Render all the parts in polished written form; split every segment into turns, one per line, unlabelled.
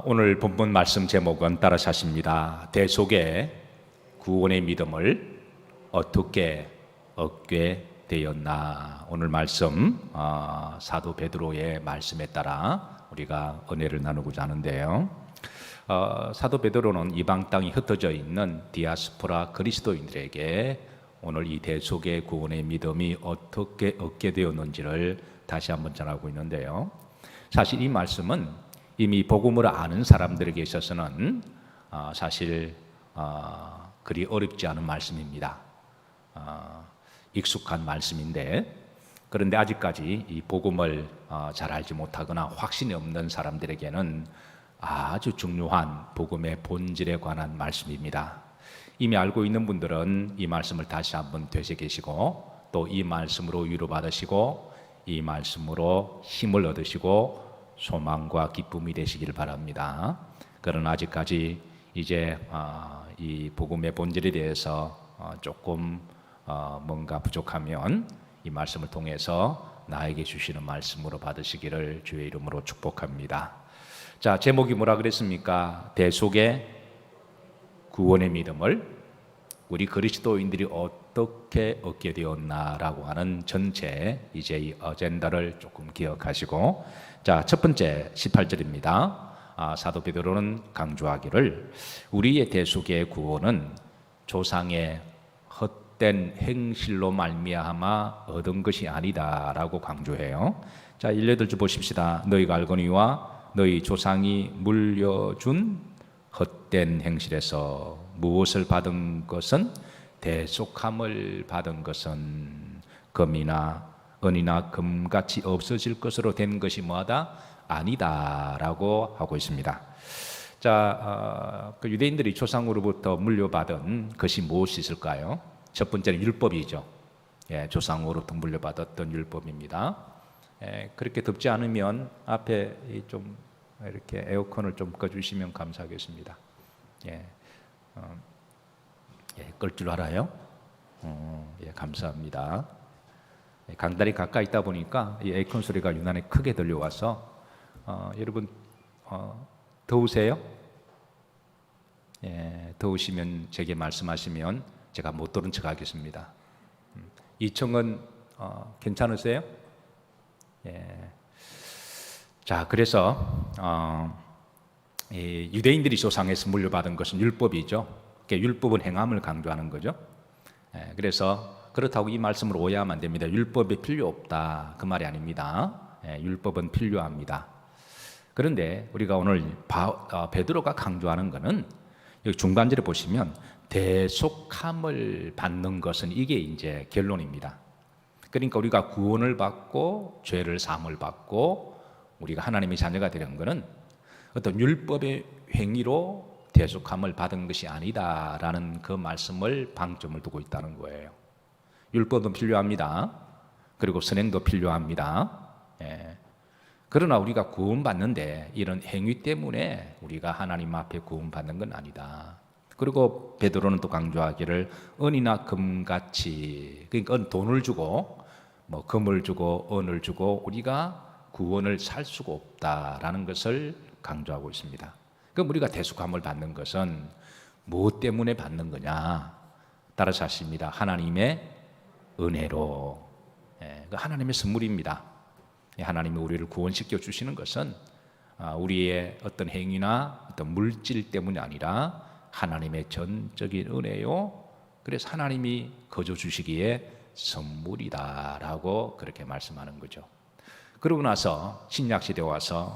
오늘 본문 말씀 제목은 따라하십니다. 대속의 구원의 믿음을 어떻게 얻게 되었나. 오늘 말씀 사도 베드로의 말씀에 따라 우리가 은혜를 나누고자 하는데요. 사도 베드로는 이방 땅이 흩어져 있는 디아스포라 그리스도인들에게 오늘 이 대속의 구원의 믿음이 어떻게 얻게 되었는지를 다시 한번 전하고 있는데요. 사실 이 말씀은 이미 복음을 아는 사람들에게 있어서는 사실 그리 어렵지 않은 말씀입니다. 익숙한 말씀인데, 그런데 아직까지 이 복음을 잘 알지 못하거나 확신이 없는 사람들에게는 아주 중요한 복음의 본질에 관한 말씀입니다. 이미 알고 있는 분들은 이 말씀을 다시 한번 되새기시고, 또 이 말씀으로 위로받으시고, 이 말씀으로 힘을 얻으시고 소망과 기쁨이 되시길 바랍니다. 그러나 아직까지 이제 이 복음의 본질에 대해서 조금 뭔가 부족하면 이 말씀을 통해서 나에게 주시는 말씀으로 받으시기를 주의 이름으로 축복합니다. 자, 제목이 뭐라 그랬습니까? 대속의 구원의 믿음을 우리 그리스도인들이 어떻게 얻게 되었나라고 하는 전체 이제 이 어젠다를 조금 기억하시고, 자, 첫 번째 18절입니다. 사도 베드로는 강조하기를 우리의 대속의 구원은 조상의 헛된 행실로 말미암아 얻은 것이 아니다라고 강조해요. 자, 1-8절 보십시다. 너희가 알거니와 너희 조상이 물려준 헛된 행실에서 무엇을 받은 것은 대속함을 받은 것은 금이나 은이나 금같이 없어질 것으로 된 것이 뭐하다? 아니다라고 하고 있습니다. 자, 그 유대인들이 조상으로부터 물려받은 것이 무엇이 있을까요? 첫 번째는 율법이죠. 조상으로부터 물려받았던 율법입니다. 그렇게 덥지 않으면 앞에 좀 이렇게 에어컨을 좀 꺼주시면 감사하겠습니다. 끌 줄 알아요? 감사합니다. 강단이 가까이 있다 보니까 이 에어컨 소리가 유난히 크게 들려와서 여러분 더우세요? 더우시면 제게 말씀하시면 제가 못 들은 척 하겠습니다. 2층은 괜찮으세요? 자, 그래서 유대인들이 조상에서 물려받은 것은 율법이죠. 율법은 행함을 강조하는 거죠. 그래서 그렇다고 이 말씀을 오해하면 안 됩니다. 율법이 필요 없다, 그 말이 아닙니다. 율법은 필요합니다. 그런데 우리가 오늘 베드로가 강조하는 것은 여기 중반절에 보시면 대속함을 받는 것은 이게 이제 결론입니다. 그러니까 우리가 구원을 받고 죄를 사함을 받고 우리가 하나님의 자녀가 되는 것은 어떤 율법의 행위로 대속함을 받은 것이 아니다라는 그 말씀을 방점을 두고 있다는 거예요. 율법은 필요합니다. 그리고 선행도 필요합니다. 그러나 우리가 구원받는데 이런 행위 때문에 우리가 하나님 앞에 구원받는 건 아니다. 그리고 베드로는 또 강조하기를 은이나 금같이, 그러니까 돈을 주고 뭐 금을 주고 은을 주고 우리가 구원을 살 수가 없다라는 것을 강조하고 있습니다. 그럼 우리가 대속함을 받는 것은 무엇 때문에 받는 거냐? 따라서 하십니다. 하나님의 은혜로. 하나님의 선물입니다. 하나님이 우리를 구원시켜 주시는 것은 우리의 어떤 행위나 어떤 물질 때문이 아니라 하나님의 전적인 은혜요. 그래서 하나님이 거저 주시기에 선물이다라고 그렇게 말씀하는 거죠. 그러고 나서 신약 시대에 와서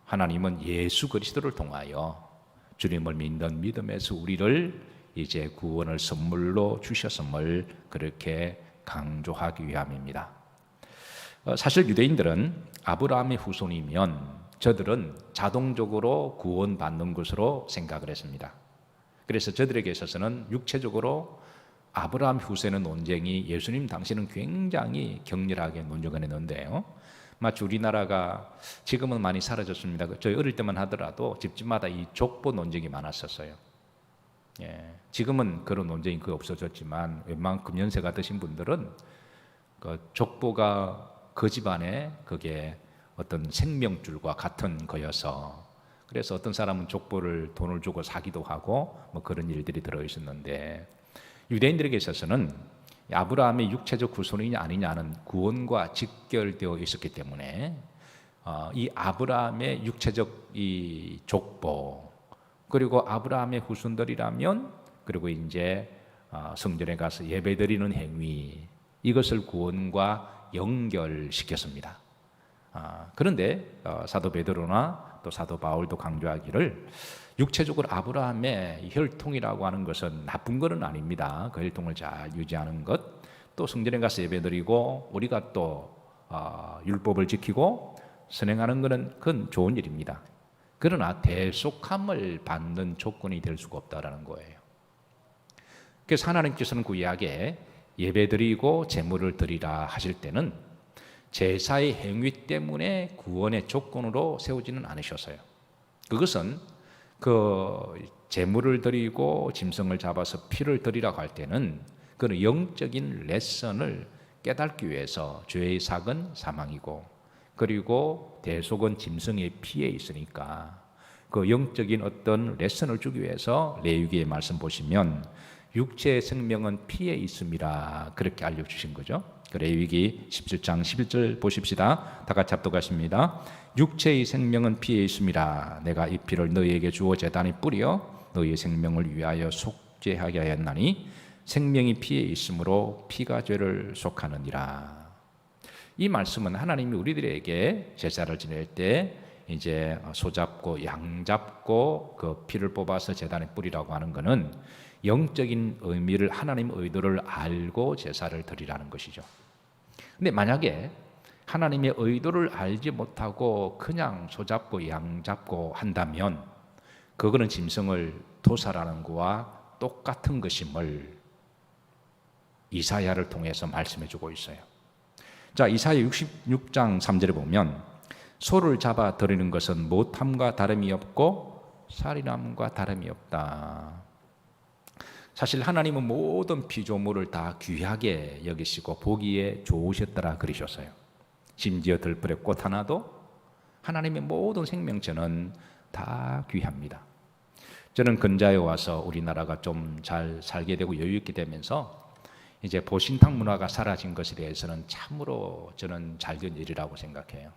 하나님은 예수 그리스도를 통하여 주님을 믿는 믿음에서 우리를 이제 구원을 선물로 주셨음을 그렇게 강조하기 위함입니다. 사실 유대인들은 아브라함의 후손이면 저들은 자동적으로 구원받는 것으로 생각을 했습니다. 그래서 저들에게 있어서는 육체적으로 아브라함 후세의 논쟁이 예수님 당시에는 굉장히 격렬하게 논쟁을 했는데요. 마치 우리나라가 지금은 많이 사라졌습니다. 저희 어릴 때만 하더라도 집집마다 이 족보 논쟁이 많았었어요. 지금은 그런 논쟁이 거의 없어졌지만 웬만큼 연세가 드신 분들은 그 족보가 그 집안에 그게 어떤 생명줄과 같은 거여서, 그래서 어떤 사람은 족보를 돈을 주고 사기도 하고 뭐 그런 일들이 들어 있었는데, 유대인들에게 있어서는 아브라함의 육체적 후손이냐 아니냐는 구원과 직결되어 있었기 때문에 이 아브라함의 육체적 이 족보, 그리고 아브라함의 후손들이라면, 그리고 이제 성전에 가서 예배드리는 행위, 이것을 구원과 연결시켰습니다. 그런데 사도 베드로나 또 사도 바울도 강조하기를, 육체적으로 아브라함의 혈통이라고 하는 것은 나쁜 것은 아닙니다. 그 혈통을 잘 유지하는 것, 또 성전에 가서 예배드리고 우리가 또 율법을 지키고 선행하는 것은 그건 좋은 일입니다. 그러나 대속함을 받는 조건이 될 수가 없다라는 거예요. 그래서 하나님께서는 구약에 예배드리고 제물을 드리라 하실 때는 제사의 행위 때문에 구원의 조건으로 세우지는 않으셨어요. 그것은 그 제물을 드리고 짐승을 잡아서 피를 드리라고 할 때는 그는 영적인 레슨을 깨닫기 위해서, 죄의 삭은 사망이고 그리고 대속은 짐승의 피에 있으니까 그 영적인 어떤 레슨을 주기 위해서 레위기의 말씀 보시면 육체의 생명은 피에 있음이라 그렇게 알려주신 거죠. 레위기 17장 11절 보십시다. 다 같이 합독하십니다. 육체의 생명은 피에 있음이라. 내가 이 피를 너희에게 주어 제단에 뿌려 너희의 생명을 위하여 속죄하게 하였나니 생명이 피에 있으므로 피가 죄를 속하느니라. 이 말씀은 하나님이 우리들에게 제사를 지낼 때 이제 소 잡고 양 잡고 그 피를 뽑아서 제단에 뿌리라고 하는 것은 영적인 의미를, 하나님의 의도를 알고 제사를 드리라는 것이죠. 근데 만약에 하나님의 의도를 알지 못하고 그냥 소 잡고 양 잡고 한다면 그거는 짐승을 도살하는 것과 똑같은 것임을 이사야를 통해서 말씀해 주고 있어요. 자, 이사야 66장 3절에 보면 소를 잡아 드리는 것은 못함과 다름이 없고 살인함과 다름이 없다. 사실 하나님은 모든 피조물을 다 귀하게 여기시고 보기에 좋으셨더라 그러셨어요. 심지어 들풀에 꽃 하나도, 하나님의 모든 생명체는 다 귀합니다. 저는 근자에 와서 우리나라가 좀 잘 살게 되고 여유 있게 되면서 이제 보신탕 문화가 사라진 것에 대해서는 참으로 저는 잘된 일이라고 생각해요.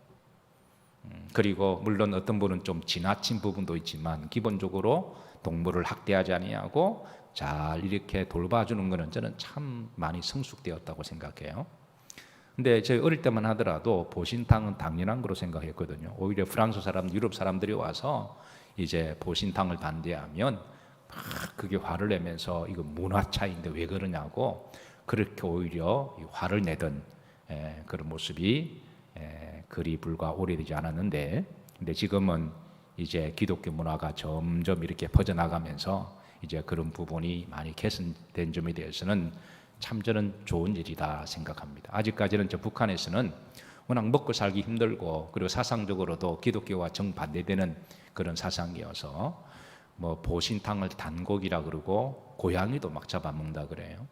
그리고 물론 어떤 분은 좀 지나친 부분도 있지만 기본적으로 동물을 학대하지 아니하고 잘 이렇게 돌봐주는 것은 저는 참 많이 성숙되었다고 생각해요. 근데 저희 어릴 때만 하더라도 보신탕은 당연한 거로 생각했거든요. 오히려 프랑스 사람, 유럽 사람들이 와서 이제 보신탕을 반대하면 막 그게 화를 내면서 이거 문화 차이인데 왜 그러냐고 그렇게 오히려 화를 내던 그런 모습이 그리 불과 오래되지 않았는데, 근데 지금은 이제 기독교 문화가 점점 이렇게 퍼져나가면서 이제 그런 부분이 많이 개선된 점에 대해서는 참 저는 좋은 일이다 생각합니다. 아직까지는 저 북한에서는 워낙 먹고 살기 힘들고 그리고 사상적으로도 기독교와 정반대되는 그런 사상이어서 뭐 보신탕을 단고기라 그러고 고양이도 막 잡아먹는다 그래요.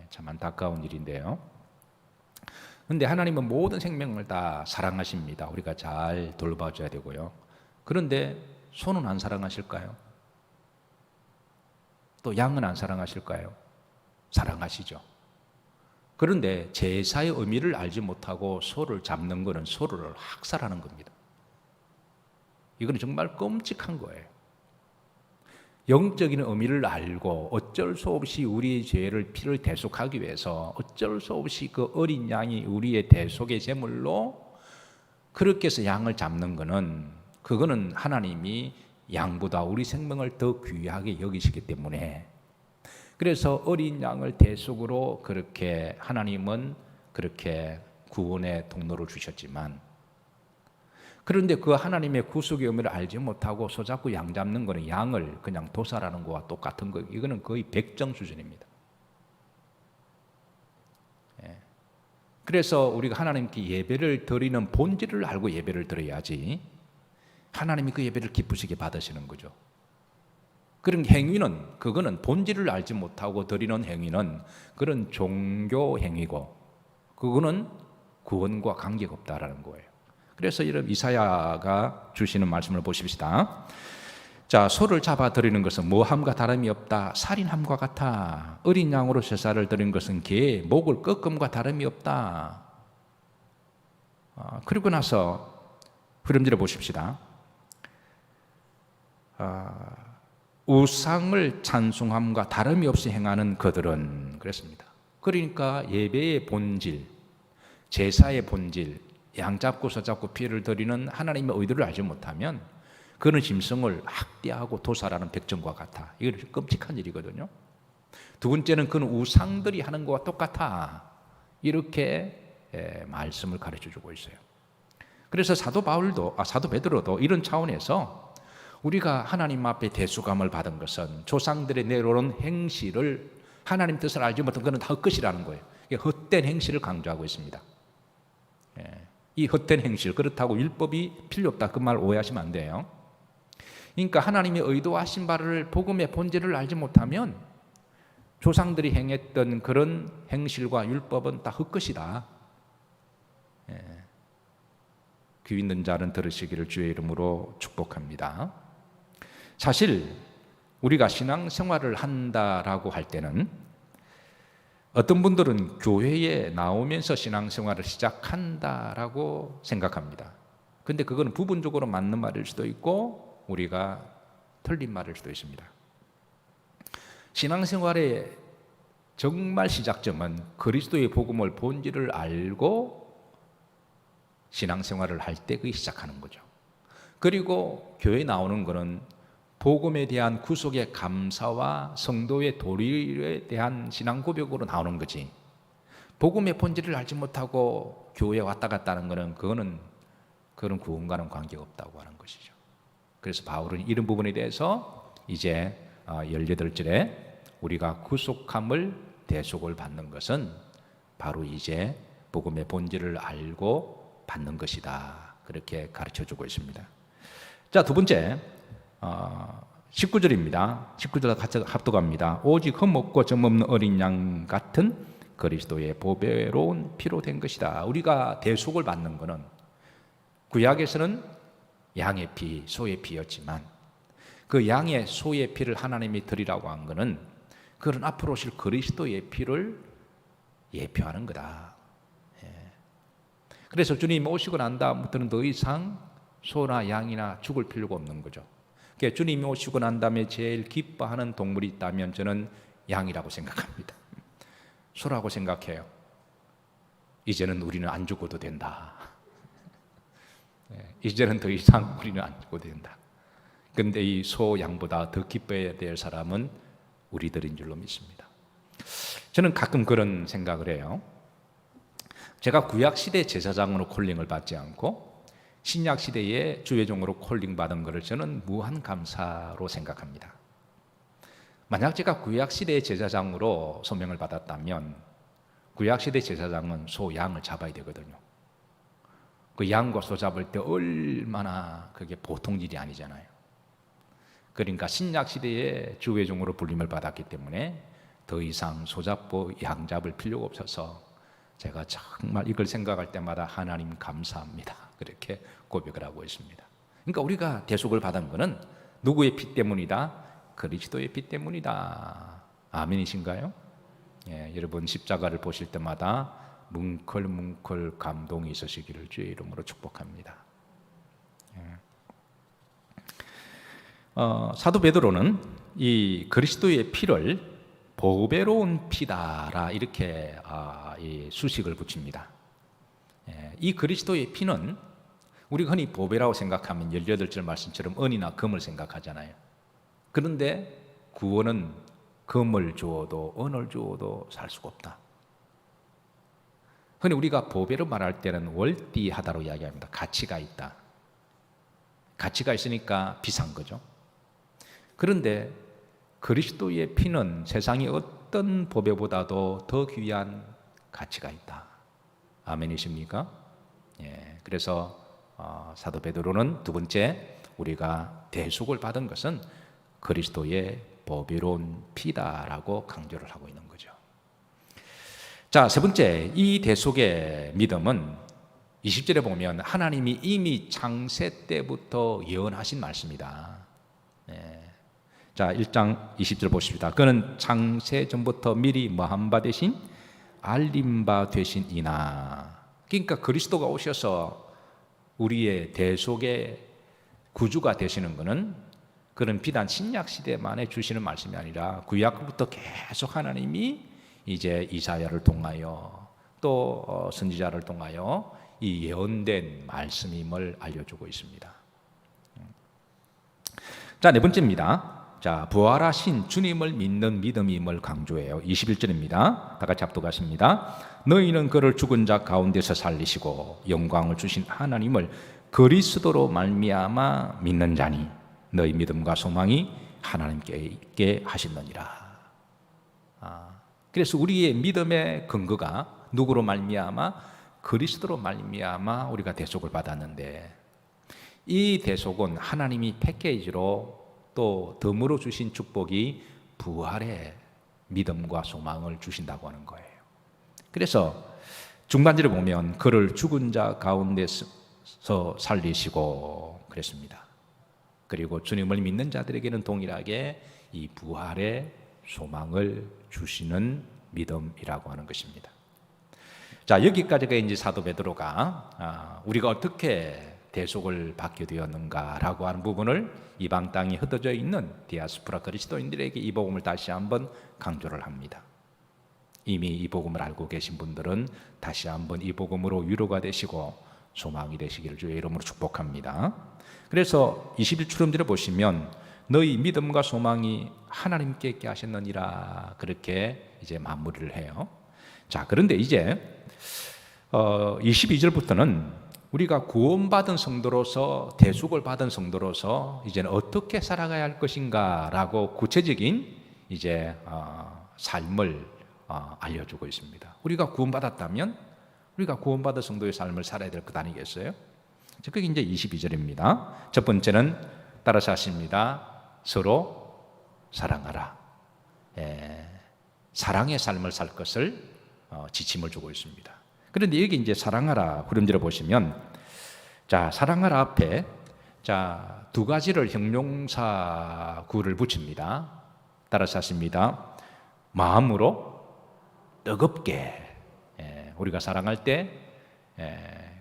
참 안타까운 일인데요. 그런데 하나님은 모든 생명을 다 사랑하십니다. 우리가 잘 돌봐줘야 되고요. 그런데 소는 안 사랑하실까요? 또 양은 안 사랑하실까요? 사랑하시죠. 그런데 제사의 의미를 알지 못하고 소를 잡는 것은 소를 학살하는 겁니다. 이건 정말 끔찍한 거예요. 영적인 의미를 알고 어쩔 수 없이 우리의 죄를 피를 대속하기 위해서 어쩔 수 없이 그 어린 양이 우리의 대속의 제물로 그렇게 해서 양을 잡는 것은, 그거는 하나님이 양보다 우리 생명을 더 귀하게 여기시기 때문에, 그래서 어린 양을 대속으로 그렇게 하나님은 그렇게 구원의 통로를 주셨지만, 그런데 그 하나님의 구속의 의미를 알지 못하고 소 잡고 양 잡는 거는 양을 그냥 도살하는 거와 똑같은 거예요. 이거는 거의 백정 수준입니다. 그래서 우리가 하나님께 예배를 드리는 본질을 알고 예배를 드려야지 하나님이 그 예배를 기쁘시게 받으시는 거죠. 그런 행위는, 그거는 본질을 알지 못하고 드리는 행위는 그런 종교 행위고 그거는 구원과 관계가 없다라는 거예요. 그래서 이런 이사야가 주시는 말씀을 보십시다. 자, 소를 잡아 드리는 것은 모함과 다름이 없다. 살인함과 같아. 어린 양으로 제사를 드리는 것은 개의 목을 꺾음과 다름이 없다. 그리고 나서 흐름지를 보십시다. 우상을 찬송함과 다름이 없이 행하는 그들은 그랬습니다. 그러니까 예배의 본질, 제사의 본질, 양 잡고 소 잡고 피를 드리는 하나님의 의도를 알지 못하면 그는 짐승을 학대하고 도살하는 백정과 같아. 이건 끔찍한 일이거든요. 두 번째는 그는 우상들이 하는 것과 똑같아. 이렇게 말씀을 가르쳐주고 있어요. 그래서 사도 베드로도 이런 차원에서 우리가 하나님 앞에 대수감을 받은 것은 조상들의 내려오는 행실을 하나님 뜻을 알지 못한 것은 다 헛것이라는 거예요. 헛된 행실을 강조하고 있습니다. 이 헛된 행실, 그렇다고 율법이 필요 없다, 그 말 오해하시면 안 돼요. 그러니까 하나님의 의도하신 바를 복음의 본질을 알지 못하면 조상들이 행했던 그런 행실과 율법은 다 헛것이다. 귀 있는 자는 들으시기를 주의 이름으로 축복합니다. 사실 우리가 신앙생활을 한다라고 할 때는 어떤 분들은 교회에 나오면서 신앙생활을 시작한다라고 생각합니다. 근데 그거는 부분적으로 맞는 말일 수도 있고 우리가 틀린 말일 수도 있습니다. 신앙생활의 정말 시작점은 그리스도의 복음을 본질을 알고 신앙생활을 할 때 그게 시작하는 거죠. 그리고 교회에 나오는 것은 복음에 대한 구속의 감사와 성도의 도리에 대한 신앙 고백으로 나오는 거지. 복음의 본질을 알지 못하고 교회에 왔다 갔다 하는 것은 그런 구원과는 관계가 없다고 하는 것이죠. 그래서 바울은 이런 부분에 대해서 이제 18절에 우리가 구속함을 대속을 받는 것은 바로 이제 복음의 본질을 알고 받는 것이다. 그렇게 가르쳐주고 있습니다. 자, 두 번째 19절입니다. 19절 같이 합독합니다. 오직 흠없고 점없는 어린 양 같은 그리스도의 보배로운 피로 된 것이다. 우리가 대속을 받는 것은 구약에서는 양의 피, 소의 피였지만 그 양의 소의 피를 하나님이 드리라고 한 것은 그런 앞으로 오실 그리스도의 피를 예표하는 거다. 그래서 주님 오시고 난 다음부터는 더 이상 소나 양이나 죽을 필요가 없는 거죠. 그러니까 주님이 오시고 난 다음에 제일 기뻐하는 동물이 있다면 저는 양이라고 생각합니다. 소라고 생각해요. 이제는 우리는 안 죽어도 된다. 이제는 더 이상 우리는 안 죽어도 된다. 그런데 이 소, 양보다 더 기뻐해야 될 사람은 우리들인 줄로 믿습니다. 저는 가끔 그런 생각을 해요. 제가 구약시대 제사장으로 콜링을 받지 않고 신약시대의 주회종으로 콜링 받은 것을 저는 무한 감사로 생각합니다. 만약 제가 구약시대의 제사장으로 소명을 받았다면 구약시대 제사장은 소, 양을 잡아야 되거든요. 그 양과 소 잡을 때 얼마나 그게 보통 일이 아니잖아요. 그러니까 신약시대의 주회종으로 불림을 받았기 때문에 더 이상 소 잡고 양 잡을 필요가 없어서 제가 정말 이걸 생각할 때마다 하나님 감사합니다. 그렇게 고백을 하고 있습니다. 그러니까 우리가 대속을 받은 것은 누구의 피 때문이다? 그리스도의 피 때문이다. 아멘이신가요? 여러분 십자가를 보실 때마다 뭉클뭉클 감동이 있으시기를 주의 이름으로 축복합니다. 사도 베드로는 이 그리스도의 피를 보배로운 피다라 이렇게 이 수식을 붙입니다. 이 그리스도의 피는 우리가 흔히 보배라고 생각하면 18절 말씀처럼 은이나 금을 생각하잖아요. 그런데 구원은 금을 주어도 은을 주어도 살 수가 없다. 흔히 우리가 보배로 말할 때는 월띠하다로 이야기합니다. 가치가 있다. 가치가 있으니까 비싼 거죠. 그런데 그리스도의 피는 세상의 어떤 보배보다도 더 귀한 가치가 있다. 아멘이십니까? 그래서 사도 베드로는 두 번째 우리가 대속을 받은 것은 그리스도의 보배로운 피다라고 강조를 하고 있는 거죠. 자, 세 번째, 이 대속의 믿음은 20절에 보면 하나님이 이미 창세 때부터 예언하신 말씀이다. 자, 1장 20절 보십니다. 그는 창세 전부터 미리 뭐한 바 되신 알림 바 되신 이나. 그러니까 그리스도가 오셔서 우리의 대속의 구주가 되시는 것은 그런 비단 신약 시대만에 주시는 말씀이 아니라 구약부터 계속 하나님이 이제 이사야를 통하여 또 선지자를 통하여 이 예언된 말씀임을 알려주고 있습니다. 자, 네 번째입니다. 자, 부활하신 주님을 믿는 믿음임을 강조해요. 21절입니다. 다 같이 합독하십니다. 너희는 그를 죽은 자 가운데서 살리시고 영광을 주신 하나님을 그리스도로 말미암아 믿는 자니 너희 믿음과 소망이 하나님께 있게 하시느니라. 그래서 우리의 믿음의 근거가 누구로 말미암아? 그리스도로 말미암아 우리가 대속을 받았는데, 이 대속은 하나님이 패키지로 또 덤으로 주신 축복이 부활의 믿음과 소망을 주신다고 하는 거예요. 그래서 중반절에 보면 그를 죽은 자 가운데서 살리시고 그랬습니다. 그리고 주님을 믿는 자들에게는 동일하게 이 부활의 소망을 주시는 믿음이라고 하는 것입니다. 자, 여기까지가 이제 사도 베드로가 우리가 어떻게 대속을 받게 되었는가라고 하는 부분을 이방 땅에 흩어져 있는 디아스포라 그리스도인들에게 이 복음을 다시 한번 강조를 합니다. 이미 이 복음을 알고 계신 분들은 다시 한번 이 복음으로 위로가 되시고 소망이 되시기를 주의 이름으로 축복합니다. 그래서 21주름들을 보시면 너희 믿음과 소망이 하나님께 있게 하셨느니라, 그렇게 이제 마무리를 해요. 자, 그런데 이제 22절부터는 우리가 구원받은 성도로서, 대속을 받은 성도로서 이제는 어떻게 살아가야 할 것인가라고 구체적인 이제 삶을 알려주고 있습니다. 우리가 구원받았다면 우리가 구원받은 성도의 삶을 살아야 될 것 아니겠어요? 그게 이제 22절입니다. 첫 번째는 따라서 하십니다. 서로 사랑하라. 사랑의 삶을 살 것을 지침을 주고 있습니다. 그런데 여기 이제 사랑하라 구름절에 보시면, 자, 사랑하라 앞에 자, 두 가지를 형용사 구를 붙입니다. 따라서 하십니다. 마음으로 뜨겁게. 우리가 사랑할 때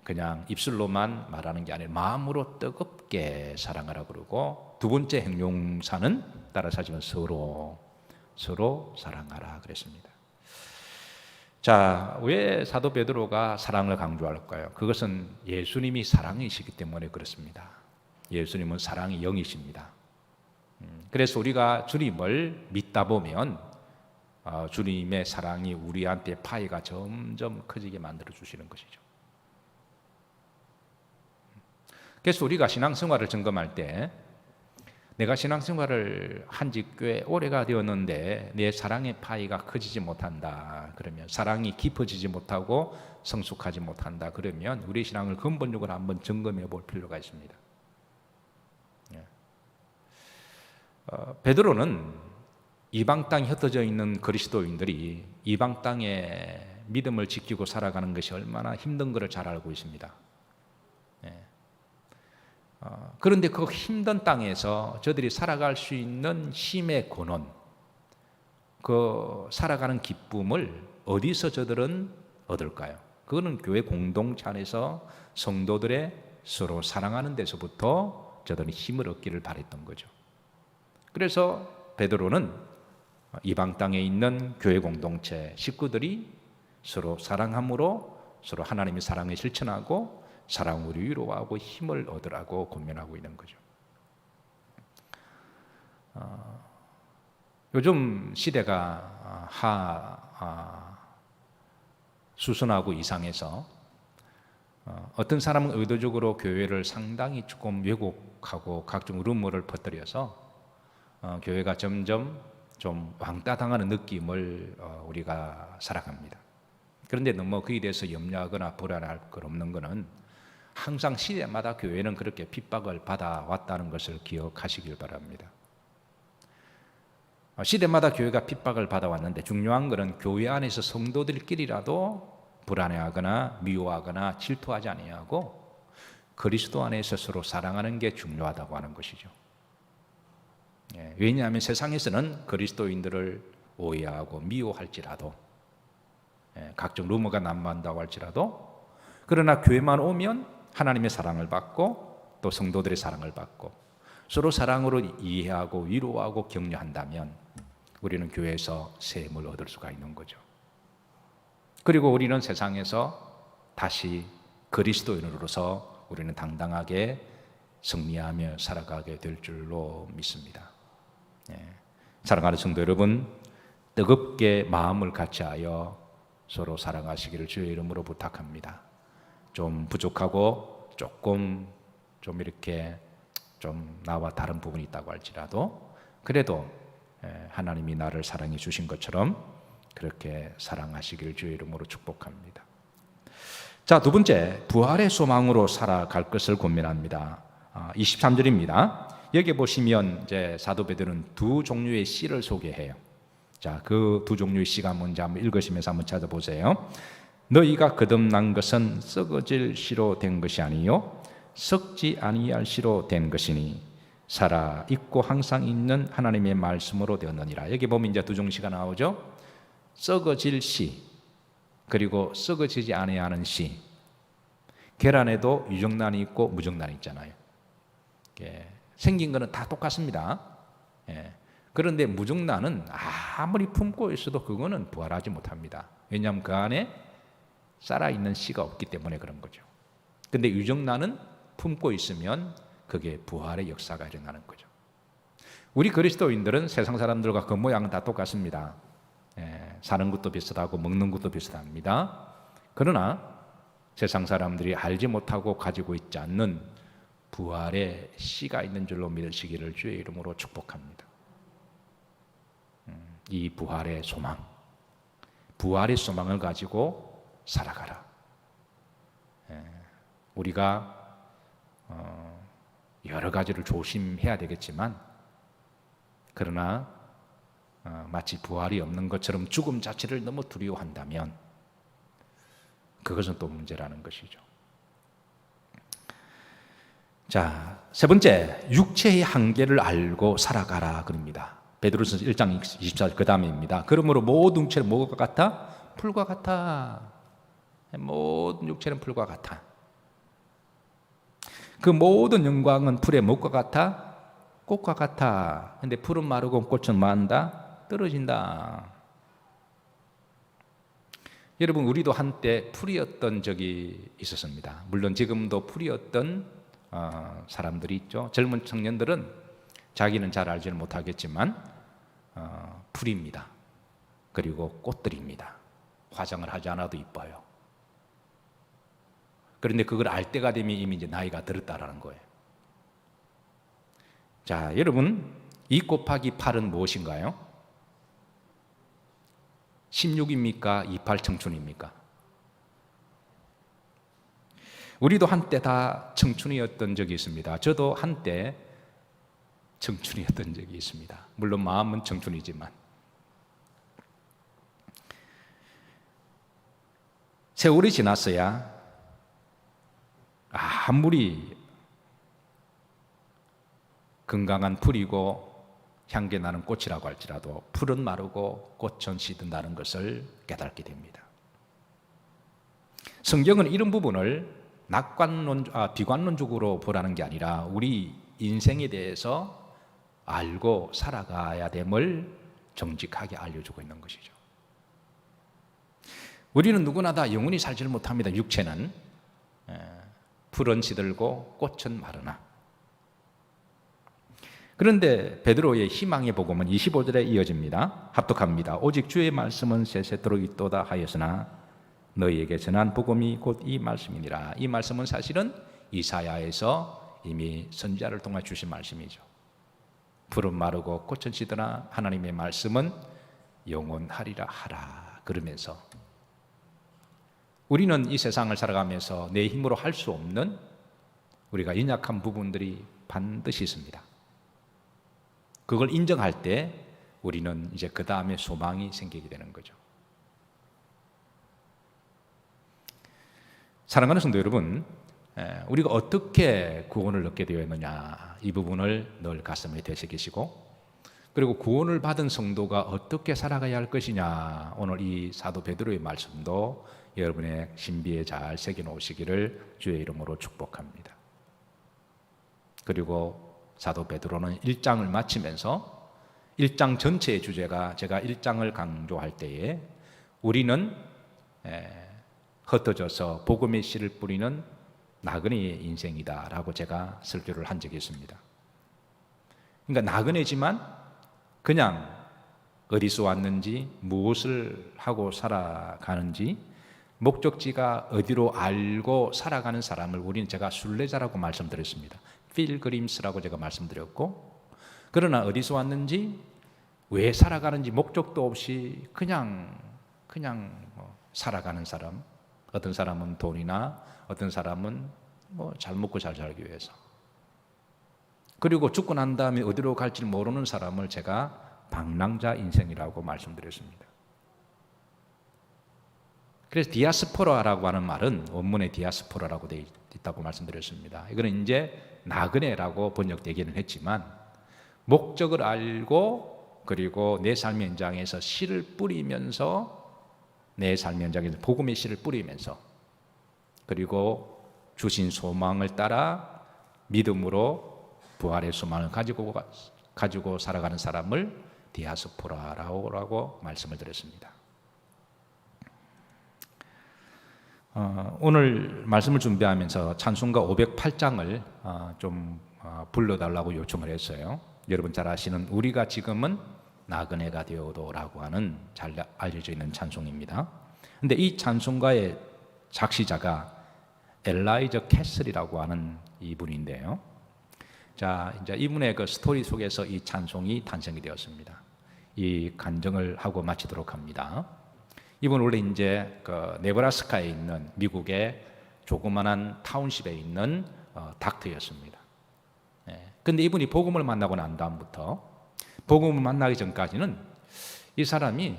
그냥 입술로만 말하는 게 아니라 마음으로 뜨겁게 사랑하라 그러고, 두 번째 형용사는 따라서 하시면 서로 사랑하라 그랬습니다. 자, 왜 사도 베드로가 사랑을 강조할까요? 그것은 예수님이 사랑이시기 때문에 그렇습니다. 예수님은 사랑의 영이십니다. 그래서 우리가 주님을 믿다 보면 주님의 사랑이 우리한테 파이가 점점 커지게 만들어 주시는 것이죠. 그래서 우리가 신앙생활을 점검할 때, 내가 신앙생활을 한 지 꽤 오래가 되었는데 내 사랑의 파이가 커지지 못한다 그러면, 사랑이 깊어지지 못하고 성숙하지 못한다 그러면 우리 신앙을 근본적으로 한번 점검해 볼 필요가 있습니다. 베드로는 이방 땅에 흩어져 있는 그리스도인들이 이방 땅에 믿음을 지키고 살아가는 것이 얼마나 힘든 것을 잘 알고 있습니다. 그런데 그 힘든 땅에서 저들이 살아갈 수 있는 힘의 근원, 그 살아가는 기쁨을 어디서 저들은 얻을까요? 그거는 교회 공동체 안에서 성도들의 서로 사랑하는 데서부터 저들은 힘을 얻기를 바랬던 거죠. 그래서 베드로는 이방 땅에 있는 교회 공동체 식구들이 서로 사랑함으로 서로 하나님의 사랑을 실천하고 사랑으로 위로하고 힘을 얻으라고 권면하고 있는 거죠. 요즘 시대가 수순하고 이상해서 어떤 사람은 의도적으로 교회를 상당히 조금 왜곡하고 각종 루머를 퍼뜨려서 교회가 점점 좀 왕따당하는 느낌을 우리가 살아갑니다. 그런데 너무 거기에 대해서 염려하거나 불안할 것 없는 것은 항상 시대마다 교회는 그렇게 핍박을 받아왔다는 것을 기억하시길 바랍니다. 시대마다 교회가 핍박을 받아왔는데 중요한 것은 교회 안에서 성도들끼리라도 불안해하거나 미워하거나 질투하지 아니하고 그리스도 안에서 서로 사랑하는 게 중요하다고 하는 것이죠. 왜냐하면 세상에서는 그리스도인들을 오해하고 미워할지라도, 각종 루머가 난무한다고 할지라도, 그러나 교회만 오면 하나님의 사랑을 받고 또 성도들의 사랑을 받고 서로 사랑으로 이해하고 위로하고 격려한다면 우리는 교회에서 새 힘을 얻을 수가 있는 거죠. 그리고 우리는 세상에서 다시 그리스도인으로서 우리는 당당하게 승리하며 살아가게 될 줄로 믿습니다. 사랑하는 성도 여러분, 뜨겁게 마음을 같이하여 서로 사랑하시기를 주의 이름으로 부탁합니다. 좀 부족하고 조금 좀 이렇게 좀 나와 다른 부분이 있다고 할지라도 그래도 하나님이 나를 사랑해 주신 것처럼 그렇게 사랑하시기를 주의 이름으로 축복합니다. 자, 두 번째, 부활의 소망으로 살아갈 것을 고민합니다. 23절입니다. 여기 보시면 이제 사도 베드로는 두 종류의 씨를 소개해요. 자, 그 두 종류의 씨가 뭔지 한번 읽으시면서 한번 찾아보세요. 너희가 거듭난 것은 썩어질 씨로 된 것이 아니요 썩지 아니할 씨로 된 것이니 살아 있고 항상 있는 하나님의 말씀으로 되었느니라. 여기 보면 이제 두 종류의 씨가 나오죠. 썩어질 씨 그리고 썩어지지 아니하는 씨. 계란에도 유정란이 있고 무정란이 있잖아요. 생긴 거는 다 똑같습니다. 그런데 무정란은 아무리 품고 있어도 그거는 부활하지 못합니다. 왜냐하면 그 안에 살아있는 씨가 없기 때문에 그런 거죠. 근데 유정란은 품고 있으면 그게 부활의 역사가 일어나는 거죠. 우리 그리스도인들은 세상 사람들과 그 모양은 다 똑같습니다. 사는 것도 비슷하고 먹는 것도 비슷합니다. 그러나 세상 사람들이 알지 못하고 가지고 있지 않는 부활의 씨가 있는 줄로 믿으시기를 주의 이름으로 축복합니다. 이 부활의 소망, 부활의 소망을 가지고 살아가라. 우리가 여러 가지를 조심해야 되겠지만 그러나 마치 부활이 없는 것처럼 죽음 자체를 너무 두려워한다면 그것은 또 문제라는 것이죠. 자, 세 번째, 육체의 한계를 알고 살아가라 그럽니다. 베드로서 1장 24절 그 다음입니다. 그러므로 모든 육체는 뭐가 같아? 풀과 같아. 모든 육체는 풀과 같아. 그 모든 영광은 풀의 무엇과 같아? 꽃과 같아. 근데 풀은 마르고 꽃은 만다? 떨어진다. 여러분, 우리도 한때 풀이었던 적이 있었습니다. 물론 지금도 풀이었던 사람들이 있죠. 젊은 청년들은 자기는 잘 알지는 못하겠지만 풀입니다. 그리고 꽃들입니다. 화장을 하지 않아도 이뻐요. 그런데 그걸 알 때가 되면 이미 이제 나이가 들었다라는 거예요. 자, 여러분, 2 곱하기 8은 무엇인가요? 16입니까? 28 청춘입니까? 우리도 한때 다 청춘이었던 적이 있습니다. 저도 한때 청춘이었던 적이 있습니다. 물론 마음은 청춘이지만 세월이 지났어야 아무리 건강한 풀이고 향기 나는 꽃이라고 할지라도 풀은 마르고 꽃은 시든다는 것을 깨닫게 됩니다. 성경은 이런 부분을 비관론적으로 보라는 게 아니라 우리 인생에 대해서 알고 살아가야 됨을 정직하게 알려주고 있는 것이죠. 우리는 누구나 다 영원히 살지를 못합니다. 육체는 풀은 시들고 꽃은 마르나. 그런데 베드로의 희망의 복음은 25절에 이어집니다. 합독합니다. 오직 주의 말씀은 세세토록 있도다 하였으나 너희에게 전한 복음이 곧 이 말씀이니라. 이 말씀은 사실은 이사야에서 이미 선지자를 통해 주신 말씀이죠. 풀은 마르고 꽃은 시드나 하나님의 말씀은 영원하리라 하라. 그러면서 우리는 이 세상을 살아가면서 내 힘으로 할 수 없는 우리가 연약한 부분들이 반드시 있습니다. 그걸 인정할 때 우리는 이제 그 다음에 소망이 생기게 되는 거죠. 사랑하는 성도 여러분, 우리가 어떻게 구원을 얻게 되었느냐, 이 부분을 늘 가슴에 되새기시고, 그리고 구원을 받은 성도가 어떻게 살아가야 할 것이냐, 오늘 이 사도 베드로의 말씀도 여러분의 신비에 잘 새겨놓으시기를 주의 이름으로 축복합니다. 그리고 사도 베드로는 1장을 마치면서 1장 전체의 주제가, 제가 1장을 강조할 때에 우리는 흩어져서 복음의 씨를 뿌리는 나그네의 인생이다라고 제가 설교를 한 적이 있습니다. 그러니까 나그네지만 그냥 어디서 왔는지, 무엇을 하고 살아가는지, 목적지가 어디로 알고 살아가는 사람을 우리는, 제가 순례자라고 말씀드렸습니다. 필그림스라고 제가 말씀드렸고, 그러나 어디서 왔는지, 왜 살아가는지 목적도 없이 그냥 살아가는 사람, 어떤 사람은 돈이나 어떤 사람은 잘 먹고 잘 살기 위해서, 그리고 죽고 난 다음에 어디로 갈지 모르는 사람을 제가 방랑자 인생이라고 말씀드렸습니다. 그래서 디아스포라라고 하는 말은 원문에 디아스포라라고 되어 있다고 말씀드렸습니다. 이거는 이제 나그네라고 번역되기는 했지만, 목적을 알고 그리고 내 삶의 현장에서 씨를 뿌리면서, 내 삶의 현장에서 복음의 씨를 뿌리면서, 그리고 주신 소망을 따라 믿음으로 부활의 소망을 가지고 살아가는 사람을 디아스포라라고 말씀을 드렸습니다. 오늘 말씀을 준비하면서 찬송가 508장을 좀 불러달라고 요청을 했어요. 여러분 잘 아시는 우리가 지금은 나그네가 되어도라고 하는 잘 알려져 있는 찬송입니다. 근데 이 찬송가의 작시자가 엘라이저 캐슬이라고 하는 이분인데요. 자, 이제 이분의 그 스토리 속에서 이 찬송이 탄생이 되었습니다. 이 간증을 하고 마치도록 합니다. 이분 원래 이제 그 네브라스카에 있는 미국의 조그만한 타운십에 있는 닥터였습니다. 근데 이분이 복음을 만나고 난 다음부터, 복음을 만나기 전까지는 이 사람이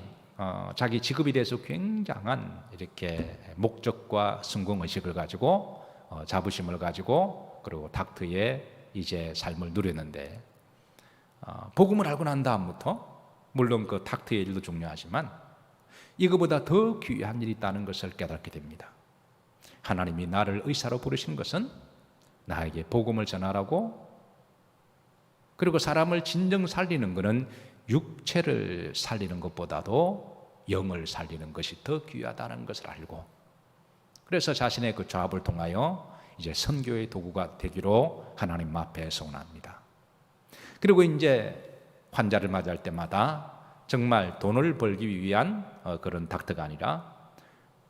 자기 직업에 대해서 굉장한 이렇게 목적과 성공 의식을 가지고 자부심을 가지고, 그리고 닥터의 이제 삶을 누렸는데, 복음을 알고 난 다음부터 물론 그 닥터의 일도 중요하지만 이거보다 더 귀한 일이 있다는 것을 깨닫게 됩니다. 하나님이 나를 의사로 부르신 것은 나에게 복음을 전하라고, 그리고 사람을 진정 살리는 것은 육체를 살리는 것보다도 영을 살리는 것이 더 귀하다는 것을 알고, 그래서 자신의 그 좌업을 통하여 이제 선교의 도구가 되기로 하나님 앞에 소원합니다. 그리고 이제 환자를 맞이할 때마다 정말 돈을 벌기 위한 그런 닥터가 아니라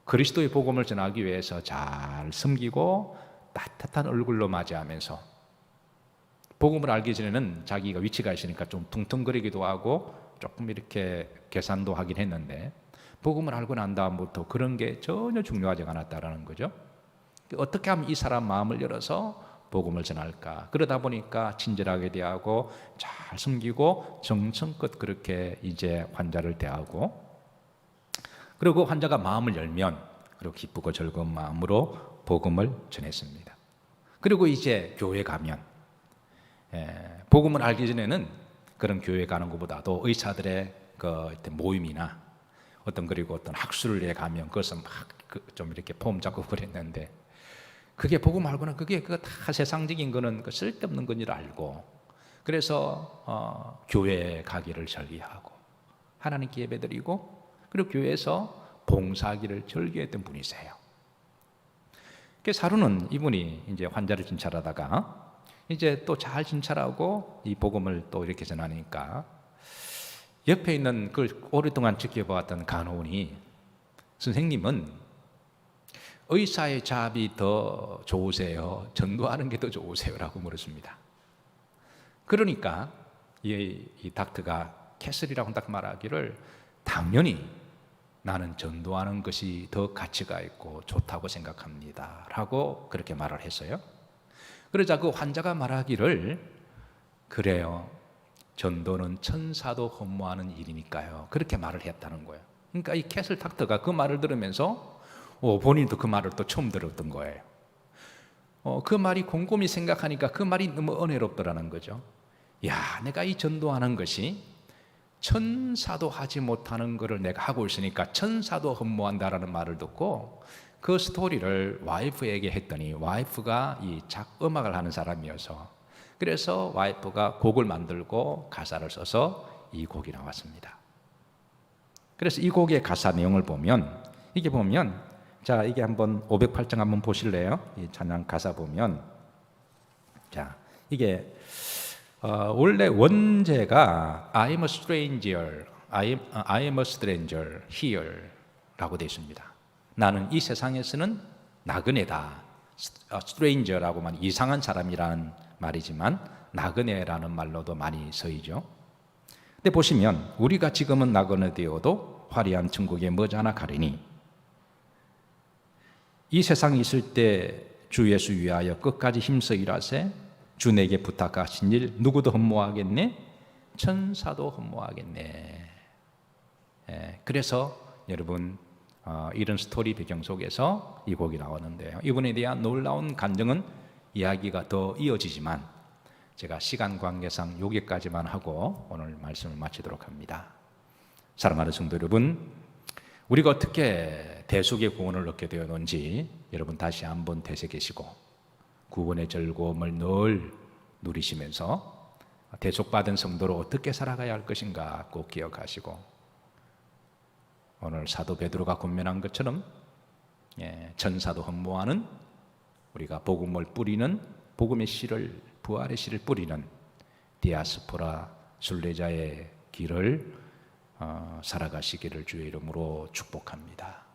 그리스도의 복음을 전하기 위해서 잘 섬기고 따뜻한 얼굴로 맞이하면서, 복음을 알기 전에는 자기가 위치가 있으니까 좀 퉁퉁거리기도 하고 조금 이렇게 계산도 하긴 했는데, 복음을 알고 난 다음부터 그런 게 전혀 중요하지 않았다라는 거죠. 어떻게 하면 이 사람 마음을 열어서 복음을 전할까? 그러다 보니까 친절하게 대하고 잘 섬기고 정성껏 그렇게 이제 환자를 대하고, 그리고 환자가 마음을 열면 그리고 기쁘고 즐거운 마음으로 복음을 전했습니다. 그리고 이제 교회 가면, 복음을 알기 전에는 그런 교회 가는 것보다도 의사들의 그 모임이나 그리고 어떤 학술에 가면 그것은 막 좀 이렇게 폼 잡고 그랬는데, 그게 복음 알고는 그게 다 세상적인 거는 쓸데없는 건 줄 알고, 그래서 교회에 가기를 절기하고 하나님께 예배드리고, 그리고 교회에서 봉사하기를 절기했던 분이세요. 그래서 하루는 이분이 이제 환자를 진찰하다가 이제 또 잘 진찰하고 이 복음을 또 이렇게 전하니까, 옆에 있는 그걸 오랫동안 지켜보았던 간호원이, 선생님은 의사의 잡이 더 좋으세요? 전도하는 게 더 좋으세요? 라고 물었습니다. 그러니까 이 닥터가, 캐슬이라고 딱 말하기를, 당연히 나는 전도하는 것이 더 가치가 있고 좋다고 생각합니다 라고 그렇게 말을 했어요. 그러자 그 환자가 말하기를, 그래요, 전도는 천사도 허무하는 일이니까요, 그렇게 말을 했다는 거예요. 그러니까 이 캐슬 닥터가 그 말을 들으면서 본인도 그 말을 또 처음 들었던 거예요. 그 말이 곰곰이 생각하니까 그 말이 너무 은혜롭더라는 거죠. 야, 내가 이 전도하는 것이 천사도 하지 못하는 것을 내가 하고 있으니까 천사도 흠모한다라는 말을 듣고 그 스토리를 와이프에게 했더니 와이프가 이 음악을 하는 사람이어서 그래서 와이프가 곡을 만들고 가사를 써서 이 곡이 나왔습니다. 그래서 이 곡의 가사 내용을 보면 자, 이게 한번 508장 한번 보실래요? 이 찬양 가사 보면 자, 이게 원래 원제가 I'm a stranger, I'm a stranger here라고 되어 있습니다. 나는 이 세상에서는 나그네다. stranger라고 만 이상한 사람이라는 말이지만 나그네라는 말로도 많이 쓰이죠. 근데 보시면 우리가 지금은 나그네 되어도 화려한 천국에 머지않아 가리니 이 세상에 있을 때 주 예수 위하여 끝까지 힘써 일하세 주 내게 부탁하신 일 누구도 흠모하겠네? 천사도 흠모하겠네. 그래서 여러분 이런 스토리 배경 속에서 이 곡이 나오는데요. 이분에 대한 놀라운 감정은 이야기가 더 이어지지만 제가 시간 관계상 여기까지만 하고 오늘 말씀을 마치도록 합니다. 사랑하는 성도 여러분, 우리가 어떻게 대속의 구원을 얻게 되었는지 여러분 다시 한번 되새기시고 구원의 즐거움을 늘 누리시면서 대속받은 성도로 어떻게 살아가야 할 것인가 꼭 기억하시고 오늘 사도 베드로가 권면한 것처럼 천사도 흠모하는 우리가 복음을 뿌리는 복음의 씨를 부활의 씨를 뿌리는 디아스포라 순례자의 길을 살아가시기를 주의 이름으로 축복합니다.